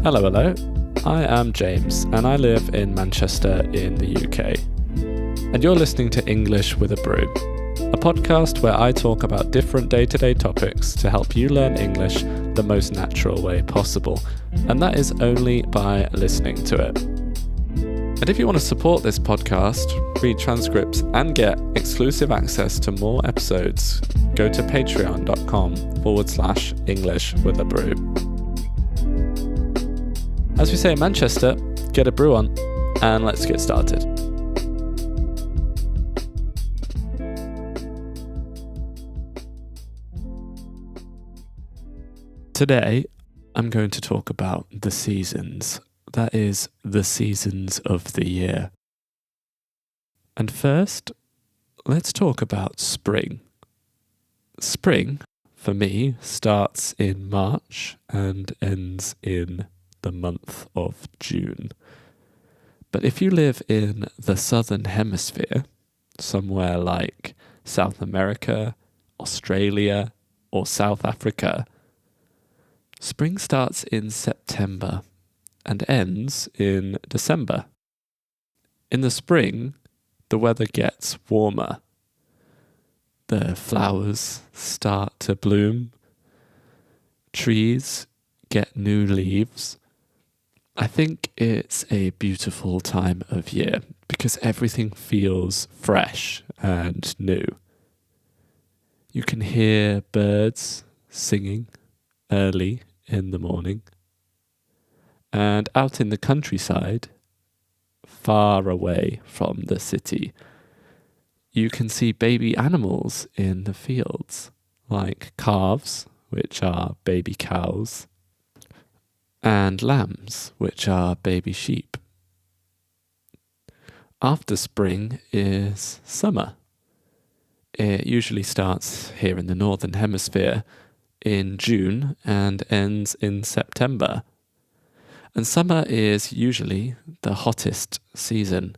Hello. I am James, and I live in Manchester in the UK. And you're listening to English with a Brew, a podcast where I talk about different day-to-day topics to help you learn English the most natural way possible. And that is only by listening to it. And if you want to support this podcast, read transcripts, and get exclusive access to more episodes, go to patreon.com/English with a Brew. As we say in Manchester, get a brew on, and let's get started. Today, I'm going to talk about the seasons. That is, the seasons of the year. And first, let's talk about spring. Spring, for me, starts in March and ends in the month of June. But if you live in the southern hemisphere, somewhere like South America, Australia, or South Africa, spring starts in September and ends in December. In the spring, the weather gets warmer. The flowers start to bloom. Trees get new leaves. I think it's a beautiful time of year because everything feels fresh and new. You can hear birds singing early in the morning. And out in the countryside, far away from the city, you can see baby animals in the fields, like calves, which are baby cows, and lambs, which are baby sheep. After spring is summer. It usually starts here in the northern hemisphere in June and ends in September. And summer is usually the hottest season.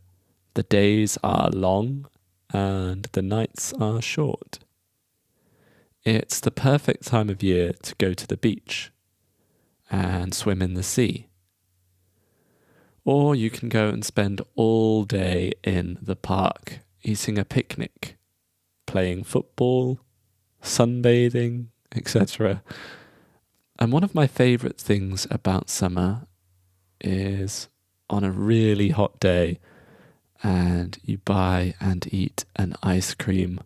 The days are long and the nights are short. It's the perfect time of year to go to the beach and swim in the sea. Or you can go and spend all day in the park, eating a picnic, playing football, sunbathing, etc. And one of my favourite things about summer is on a really hot day and you buy and eat an ice cream.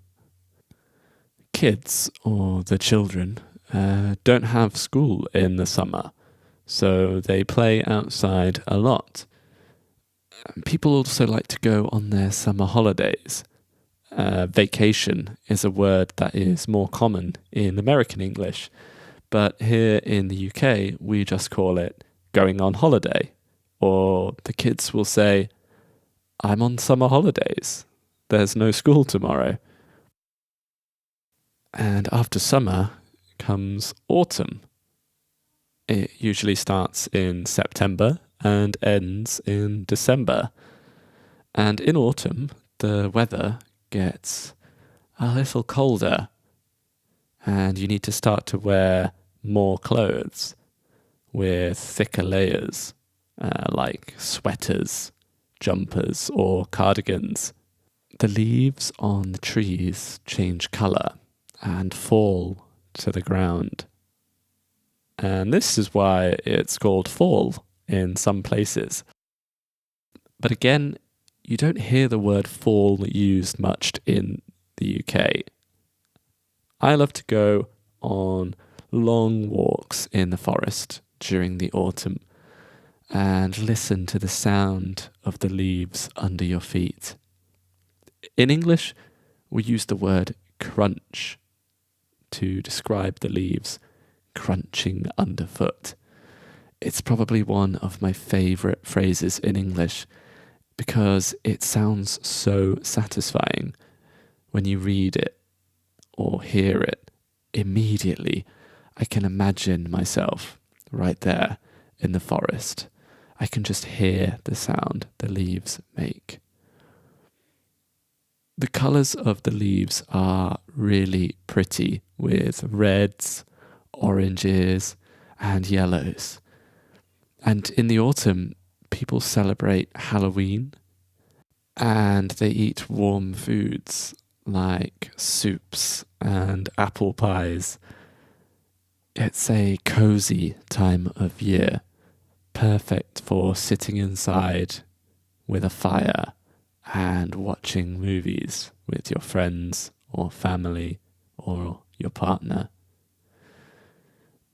Kids, or the children, don't have school in the summer, so they play outside a lot. People also like to go on their summer holidays. Vacation is a word that is more common in American English, but here in the UK we just call it going on holiday, or the kids will say, "I'm on summer holidays, there's no school tomorrow." And after summer comes autumn. It usually starts in September and ends in December. And in autumn, the weather gets a little colder and you need to start to wear more clothes with thicker layers, like sweaters, jumpers, or cardigans. The leaves on the trees change colour and fall to the ground. And this is why it's called fall in some places. But again, you don't hear the word fall used much in the UK. I love to go on long walks in the forest during the autumn and listen to the sound of the leaves under your feet. In English, we use the word crunch to describe the leaves crunching underfoot. It's probably one of my favourite phrases in English because it sounds so satisfying when you read it or hear it. Immediately, I can imagine myself right there in the forest. I can just hear the sound the leaves make. The colours of the leaves are really pretty, with reds, oranges, and yellows. And in the autumn, people celebrate Halloween and they eat warm foods like soups and apple pies. It's a cozy time of year, perfect for sitting inside with a fire and watching movies with your friends or family or your partner.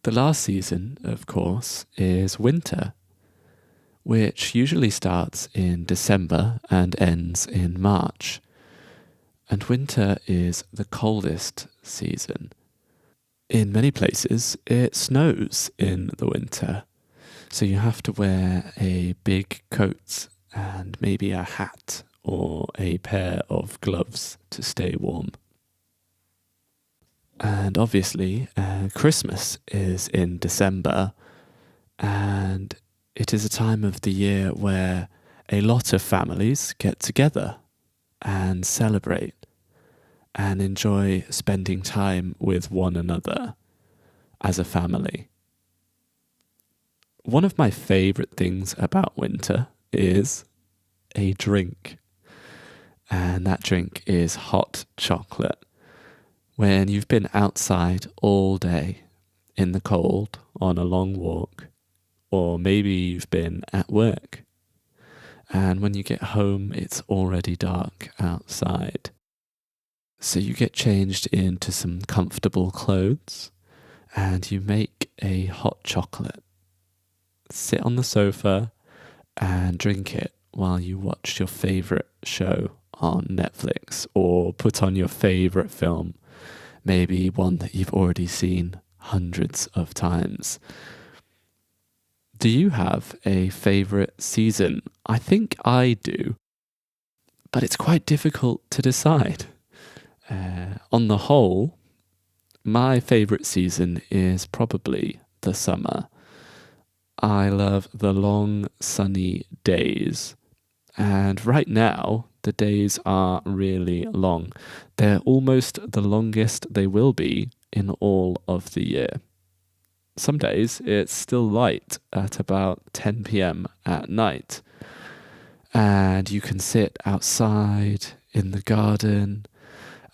The last season, of course, is winter, which usually starts in December and ends in March. And winter is the coldest season. In many places, it snows in the winter, so you have to wear a big coat and maybe a hat or a pair of gloves to stay warm. And obviously, Christmas is in December, and it is a time of the year where a lot of families get together and celebrate and enjoy spending time with one another as a family. One of my favourite things about winter is a drink, and that drink is hot chocolate. When you've been outside all day in the cold on a long walk, or maybe you've been at work, and when you get home it's already dark outside. So you get changed into some comfortable clothes and you make a hot chocolate. Sit on the sofa and drink it while you watch your favourite show on Netflix or put on your favourite film, maybe one that you've already seen hundreds of times. Do you have a favourite season? I think I do, but it's quite difficult to decide. On the whole, my favourite season is probably the summer. I love the long sunny days, and right now the days are really long. They're almost the longest they will be in all of the year. Some days it's still light at about 10 p.m. at night, and you can sit outside in the garden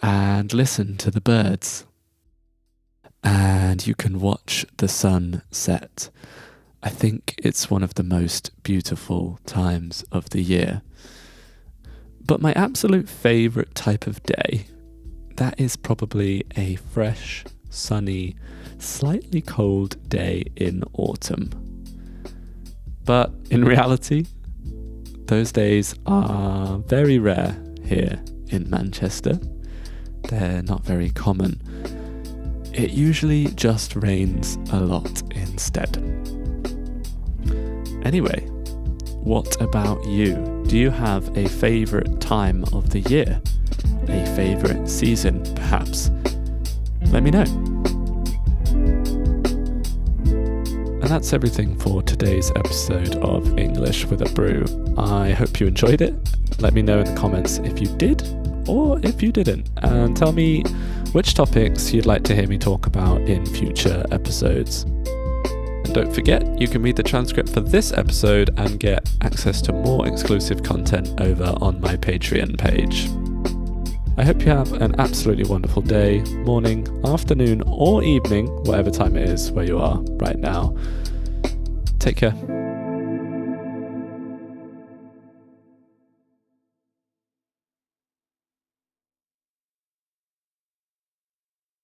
and listen to the birds, and you can watch the sun set. I think it's one of the most beautiful times of the year. But my absolute favourite type of day, that is probably a fresh, sunny, slightly cold day in autumn. But in reality, those days are very rare here in Manchester. They're not very common. It usually just rains a lot instead. Anyway, what about you? Do you have a favourite time of the year? A favourite season, perhaps? Let me know. And that's everything for today's episode of English with a Brew. I hope you enjoyed it. Let me know in the comments if you did or if you didn't, and tell me which topics you'd like to hear me talk about in future episodes. And don't forget, you can read the transcript for this episode and get access to more exclusive content over on my Patreon page. I hope you have an absolutely wonderful day, morning, afternoon, or evening, whatever time it is where you are right now. Take care.